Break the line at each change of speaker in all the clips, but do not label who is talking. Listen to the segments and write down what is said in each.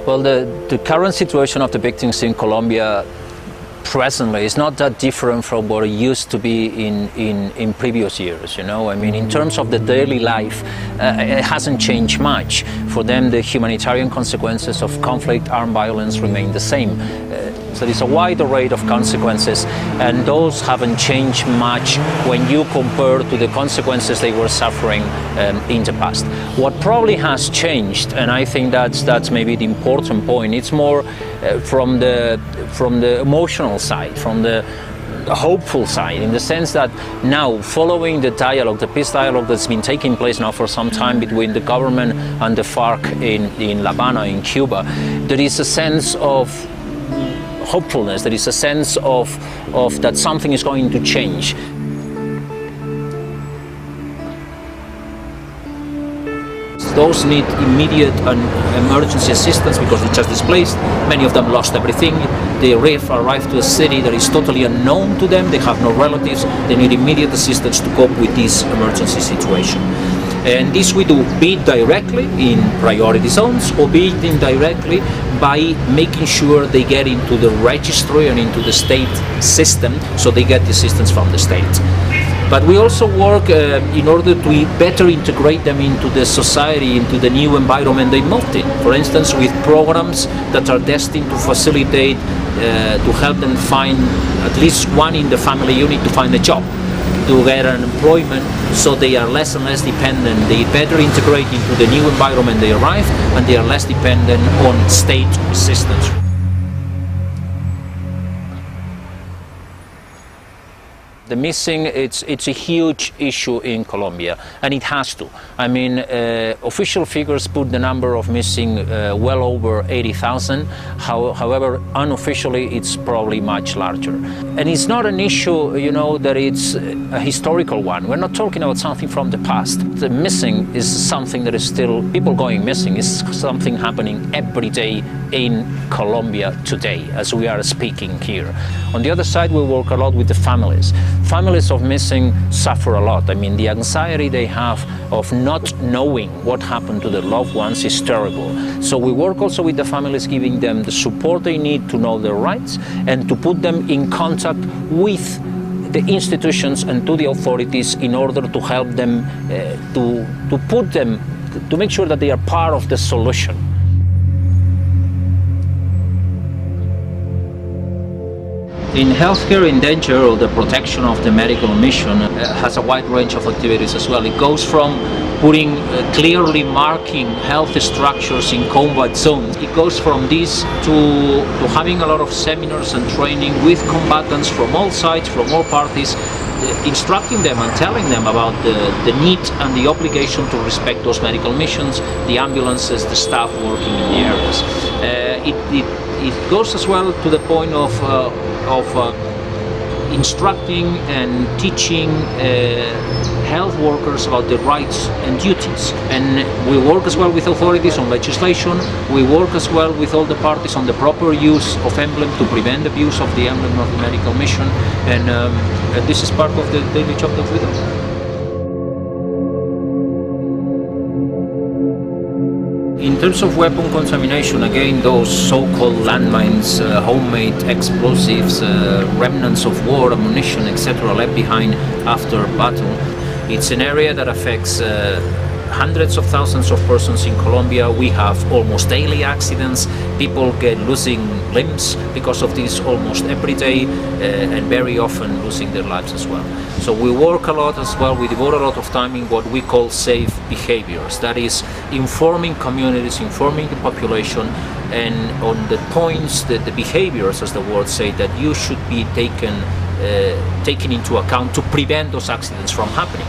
Well, the current situation of the victims in Colombia presently is not that different from what it used to be in previous years, you know. I mean, in terms of the daily life, it hasn't changed much. For them, the humanitarian consequences of conflict, armed violence remain the same. So there's a wide array of consequences, and those haven't changed much when you compare to the consequences they were suffering in the past. What probably has changed, and I think that's maybe the important point, it's more from the emotional side, from the hopeful side, in the sense that now, following the dialogue, the peace dialogue that's been taking place now for some time between the government and the FARC in La Habana, in Cuba, there is a sense of hopefulness, there is a sense of that something is going to change. Those need immediate and emergency assistance because they're just displaced. Many of them lost everything. They arrive to a city that is totally unknown to them. They have no relatives. They need immediate assistance to cope with this emergency situation. And this we do, be it directly in priority zones or be it indirectly by making sure they get into the registry and into the state system so they get the assistance from the state. But we also work in order to better integrate them into the society, into the new environment they moved in. For instance, with programs that are destined to facilitate, to help them find at least one in the family unit to find a job, to get an employment, so they are less and less dependent. They better integrate into the new environment they arrive, and they are less dependent on state assistance. The missing, it's a huge issue in Colombia, and it has to. I mean, official figures put the number of missing well over 80,000. However, unofficially, it's probably much larger. And it's not an issue, you know, that it's a historical one. We're not talking about something from the past. The missing is something that is still, people going missing is something happening every day in Colombia today, as we are speaking here. On the other side, we work a lot with the families. Families of missing suffer a lot. I mean, the anxiety they have of not knowing what happened to their loved ones is terrible. So we work also with the families, giving them the support they need to know their rights and to put them in contact with the institutions and to the authorities in order to help them, to make sure that they are part of the solution. In healthcare in danger, or the protection of the medical mission, has a wide range of activities as well. It goes from putting, clearly marking health structures in combat zones. It goes from this to having a lot of seminars and training with combatants from all sides, from all parties, instructing them and telling them about the need and the obligation to respect those medical missions, the ambulances, the staff working in the areas. It goes as well to the point of instructing and teaching health workers about their rights and duties. And we work as well with authorities on legislation. We work as well with all the parties on the proper use of emblem to prevent abuse of the emblem of the medical mission. And this is part of the daily job that we do. In terms of weapon contamination, again, those so-called landmines, homemade explosives, remnants of war, ammunition, etc. left behind after battle, it's an area that affects hundreds of thousands of persons in Colombia. We have almost daily accidents. People get losing limbs because of this almost every day, and very often losing their lives as well. So we work a lot as well. We devote a lot of time in what we call safe behaviors. That is informing communities, informing the population, and on the points, the behaviors, as the words say, that you should be taken into account to prevent those accidents from happening.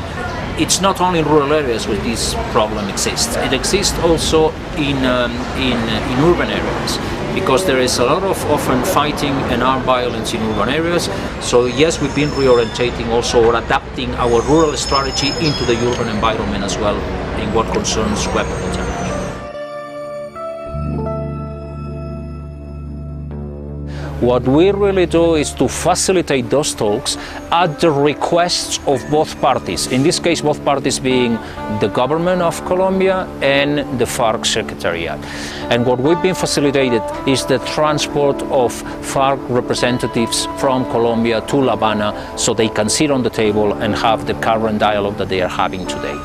It's not only in rural areas where this problem exists. It exists also in urban areas, because there is a lot of often fighting and armed violence in urban areas. So yes, we've been reorientating also, or adapting our rural strategy into the urban environment as well in what concerns weapon contamination. What we really do is to facilitate those talks at the requests of both parties. In this case, both parties being the government of Colombia and the FARC Secretariat. And what we've been facilitated is the transport of FARC representatives from Colombia to La Habana so they can sit on the table and have the current dialogue that they are having today.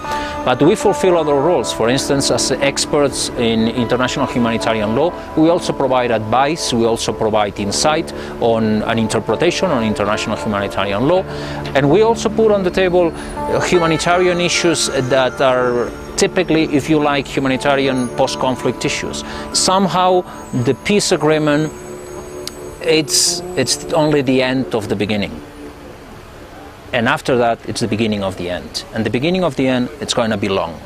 But we fulfill other roles. For instance, as experts in international humanitarian law, we also provide advice, we also provide insight on an interpretation on international humanitarian law, and we also put on the table humanitarian issues that are typically, if you like, humanitarian post-conflict issues. Somehow the peace agreement, it's only the end of the beginning. And after that, it's the beginning of the end. And the beginning of the end, it's going to be long.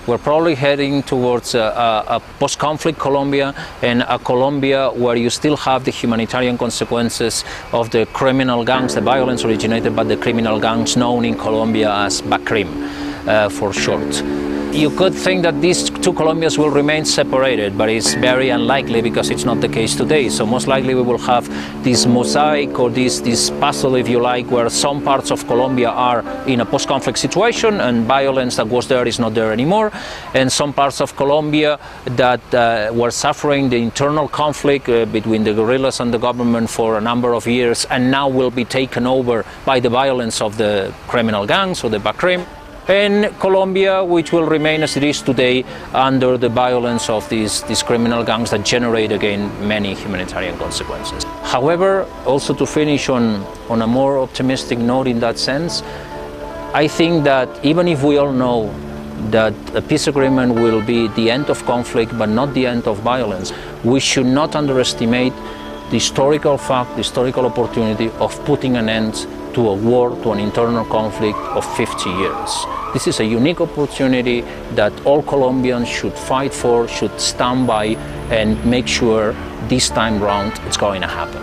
We're probably heading towards a post-conflict Colombia, and a Colombia where you still have the humanitarian consequences of the criminal gangs, the violence originated by the criminal gangs known in Colombia as BACRIM for short. You could think that these two Colombias will remain separated, but it's very unlikely because it's not the case today. So most likely we will have this mosaic or this puzzle, if you like, where some parts of Colombia are in a post-conflict situation and violence that was there is not there anymore, and some parts of Colombia that were suffering the internal conflict between the guerrillas and the government for a number of years and now will be taken over by the violence of the criminal gangs or the BACRIM. And Colombia, which will remain as it is today under the violence of these criminal gangs that generate again many humanitarian consequences. However, also to finish on a more optimistic note in that sense, I think that even if we all know that a peace agreement will be the end of conflict but not the end of violence, we should not underestimate the historical fact, the historical opportunity of putting an end to a war, to an internal conflict of 50 years. This is a unique opportunity that all Colombians should fight for, should stand by, and make sure this time round it's going to happen.